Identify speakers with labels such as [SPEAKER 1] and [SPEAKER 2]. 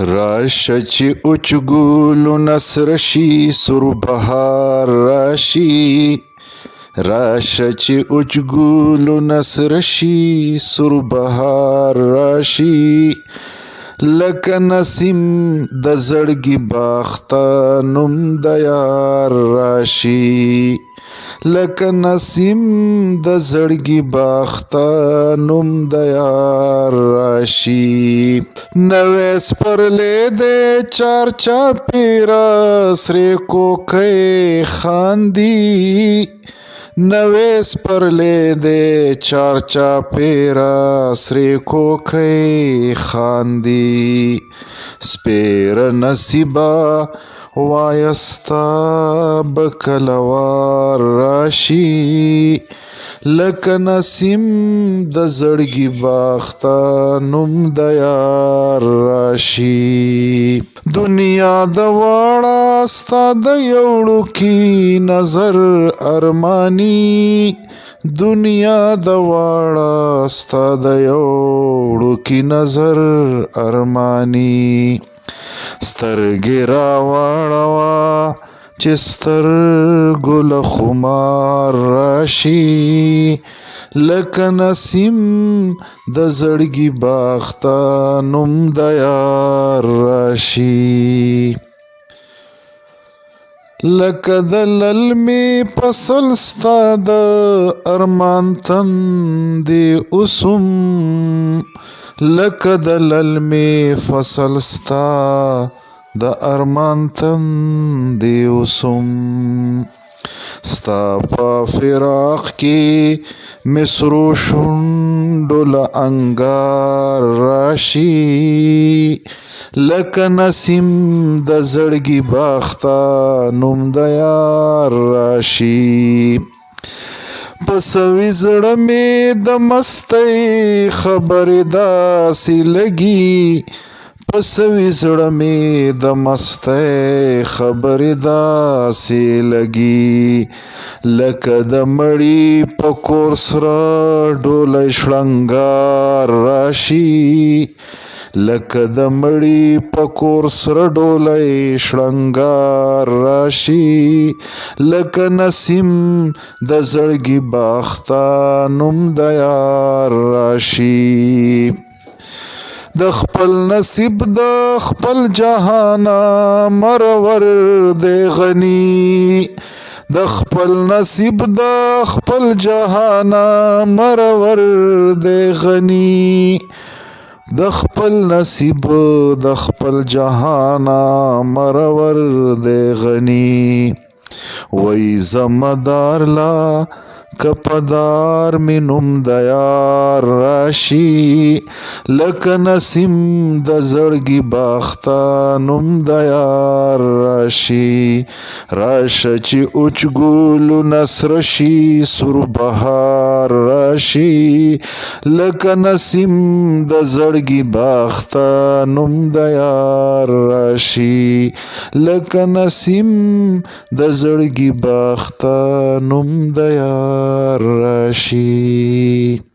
[SPEAKER 1] راشه چې اوچ نصر شي سور بهار راشي راشه چې اوچ نصر شي سور بهار راشي لکه نسیم د زړګي باغته نوم د یار راشي لکه نسیم د زړګي باغته نوم د یار راشي نوې سپرلې د چار چاپیره سرې کوکۍ خاندي نوې سپرلې د چار چاپیره سرې کوکۍ خاندي سپیره نصیبه وایه ستا به کله وار راشي لکه نسیم د زړګي باغته نوم د یار راشي دنیا د واړه ستا د یوړوکي نظر ارمانی دنیا د واړه ستا د یوړوکي نظر ارمانی سترګې راواړوه چې سترګو له خمار راشي لکه نسیم د زړګي باغته نوم د یار راشي لکه د للمې فصل ستا د ارمان تندې اوسم لکه د للمې فصل ستا د ارمان تندې اوسم ستا په فراق کې مې سرو شونډو له انګار راشي لکه نسیم د زړګي باغته نوم د یار راشي په سوي زړه مې د مستۍ خبرې داسې لګي په سوي زړه مې د مستۍ خبرې داسې لګي لکه د مړي په کور سره ډولی شړنګار راشي لکه د مړي په کور سره ډولی شړنګار راشي لکه نسیم د زړګي باغته نوم د یار راشي د خپل نصیب د خپل جهانه مرور دی غني د خپل نصیب د خپل جهانه مرور دی غني د خپل نصیب د خپل جهانه مرور دی غني وای زمدار لا کپدار می نوم د یار راشي لکه نسیم د زړګي باغته نوم د یار راشي راشه چې اوچ نصر شي سور بهار راشي لکه نسیم د زړګي باغته نوم د یار راشي لکه نسیم د زړګي باغته نوم د یار راشي